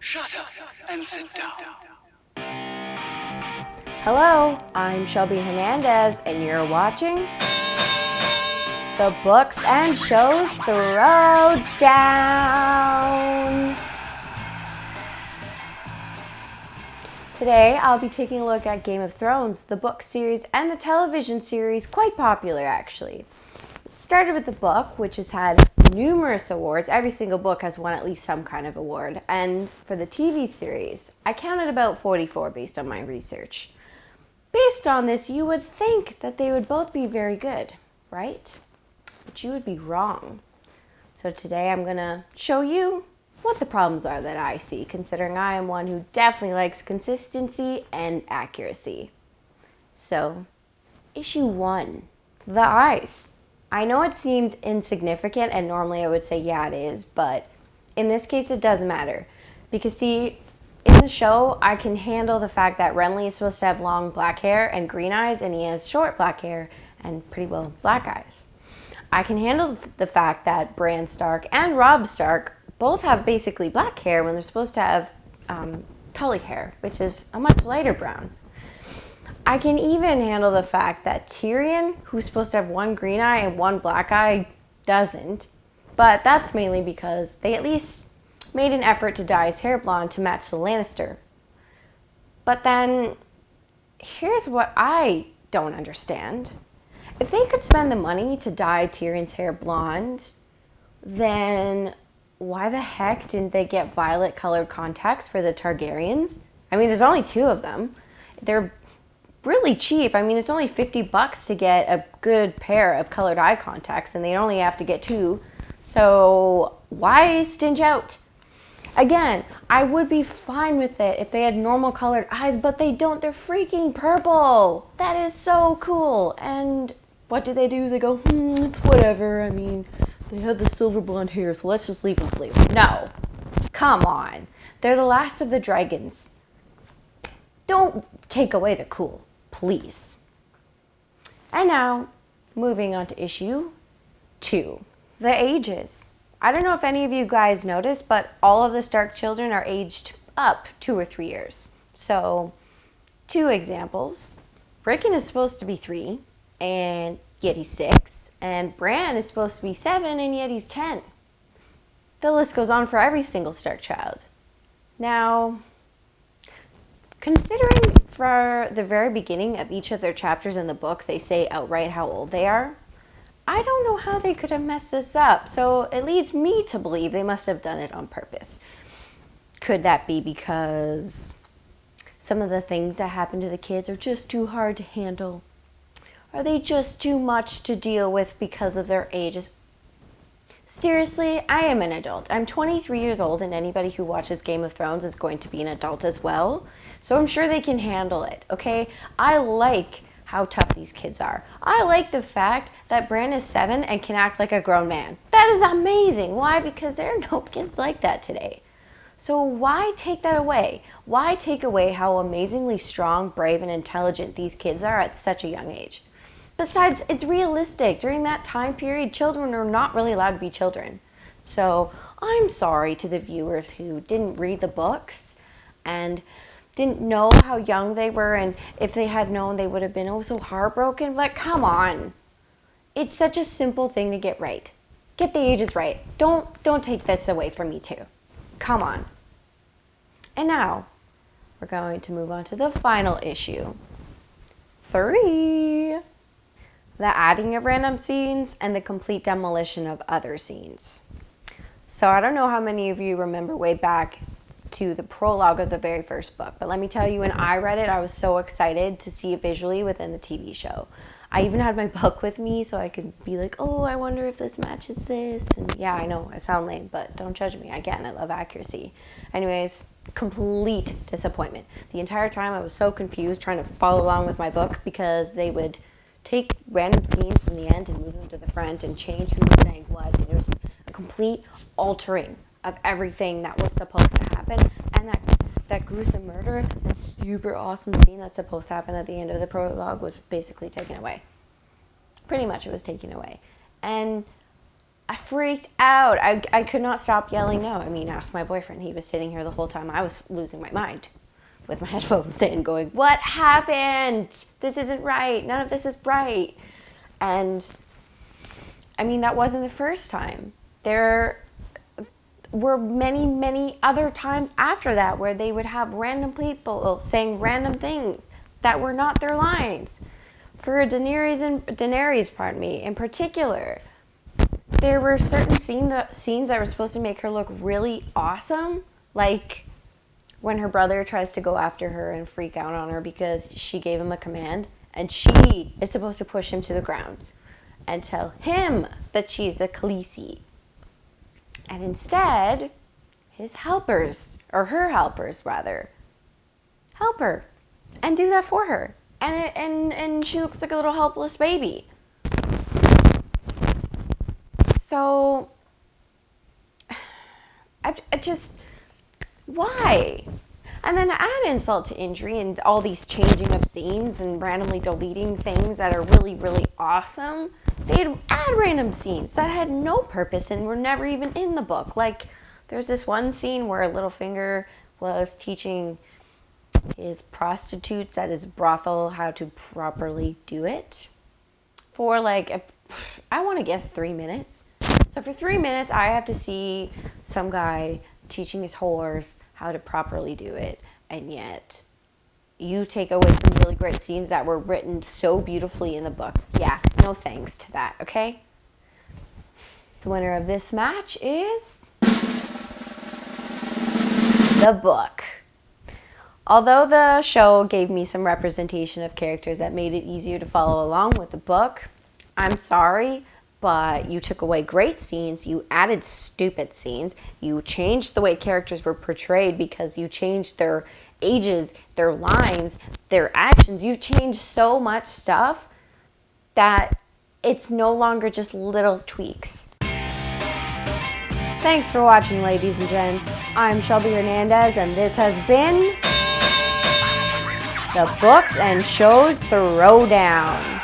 Shut up and sit down. Hello, I'm Shelby Hernandez, and you're watching the Books and Shows Throwdown. Today, I'll be taking a look at Game of Thrones, the book series and the television series, quite popular actually. Started with the book, which has had numerous awards. Every single book has won at least some kind of award. And for the TV series, I counted about 44 based on my research. Based on this, you would think that they would both be very good, right? But you would be wrong. So today I'm going to show you what the problems are that I see, considering I am one who definitely likes consistency and accuracy. So, issue 1, the eyes. I know it seems insignificant, and normally I would say, yeah, it is, but in this case, it doesn't matter. Because, see, in the show, I can handle the fact that Renly is supposed to have long black hair and green eyes, and he has short black hair and pretty well black eyes. I can handle the fact that Bran Stark and Robb Stark both have basically black hair when they're supposed to have Tully hair, which is a much lighter brown. I can even handle the fact that Tyrion, who's supposed to have one green eye and one black eye, doesn't. But that's mainly because they at least made an effort to dye his hair blonde to match the Lannister. But then, here's what I don't understand. If they could spend the money to dye Tyrion's hair blonde, then why the heck didn't they get violet-colored contacts for the Targaryens? I mean, there's only 2 of them. They're really cheap. I mean, it's only $50 to get a good pair of colored eye contacts, and they only have to get 2. So why stinge out? Again, I would be fine with it if they had normal colored eyes, but they don't. They're freaking purple. That is so cool. And what do? They go, it's whatever. I mean, they have the silver blonde hair, so let's just leave them blue. No. Come on. They're the last of the dragons. Don't take away the cool, please. And now, moving on to issue 2. The ages. I don't know if any of you guys noticed, but all of the Stark children are aged up 2 or 3 years. So, 2 examples. Rickon is supposed to be 3, and yet he's 6. And Bran is supposed to be 7, and yet he's 10. The list goes on for every single Stark child. Now, considering for the very beginning of each of their chapters in the book, they say outright how old they are, I don't know how they could have messed this up, so it leads me to believe they must have done it on purpose. Could that be because some of the things that happen to the kids are just too hard to handle? Are they just too much to deal with because of their ages? Seriously, I am an adult. I'm 23 years old, and anybody who watches Game of Thrones is going to be an adult as well. So I'm sure they can handle it, okay? I like how tough these kids are. I like the fact that Bran is 7 and can act like a grown man. That is amazing. Why? Because there are no kids like that today. So why take that away? Why take away how amazingly strong, brave, and intelligent these kids are at such a young age? Besides, it's realistic. During that time period, children are not really allowed to be children. So I'm sorry to the viewers who didn't read the books and didn't know how young they were, and if they had known, they would have been so heartbroken. Like, come on. It's such a simple thing to get right. Get the ages right. Don't take this away from me too. Come on. And now, we're going to move on to the final issue. 3. The adding of random scenes and the complete demolition of other scenes. So I don't know how many of you remember way back to the prologue of the very first book, but let me tell you, when I read it, I was so excited to see it visually within the TV show. I even had my book with me so I could be like, oh, I wonder if this matches this. And yeah, I know I sound lame, but don't judge me. Again, I love accuracy. Anyways, complete disappointment. The entire time I was so confused trying to follow along with my book because they would take random scenes from the end and move them to the front and change who was saying what. And there was a complete altering of everything that was supposed to happen, and that gruesome murder, that super awesome scene that's supposed to happen at the end of the prologue was basically taken away. Pretty much it was taken away. And I freaked out. I could not stop yelling no. I mean, ask my boyfriend. He was sitting here the whole time. I was losing my mind with my headphones in, going, what happened? This isn't right. None of this is right. And I mean, that wasn't the first time. There were many, many other times after that where they would have random people saying random things that were not their lines. For Daenerys, in particular, there were certain scenes that were supposed to make her look really awesome, like when her brother tries to go after her and freak out on her because she gave him a command, and she is supposed to push him to the ground and tell him that she's a Khaleesi. And instead, his helpers, or her helpers rather, help her and do that for her. And she looks like a little helpless baby. So, I just, why? And then to add insult to injury and all these changing of scenes and randomly deleting things that are really, really awesome, they'd add random scenes that had no purpose and were never even in the book. Like, there's this one scene where Littlefinger was teaching his prostitutes at his brothel how to properly do it for I want to guess 3 minutes. So for 3 minutes, I have to see some guy teaching his whores how to properly do it, and yet you take away some really great scenes that were written so beautifully in the book. Yeah, no thanks to that, okay? The winner of this match is the book. Although the show gave me some representation of characters that made it easier to follow along with the book, I'm sorry, but you took away great scenes, you added stupid scenes, you changed the way characters were portrayed because you changed their ages, their lines, their actions. You've changed so much stuff that it's no longer just little tweaks. Thanks for watching, ladies and gents. I'm Shelby Hernandez, and this has been the Books and Shows Throwdown.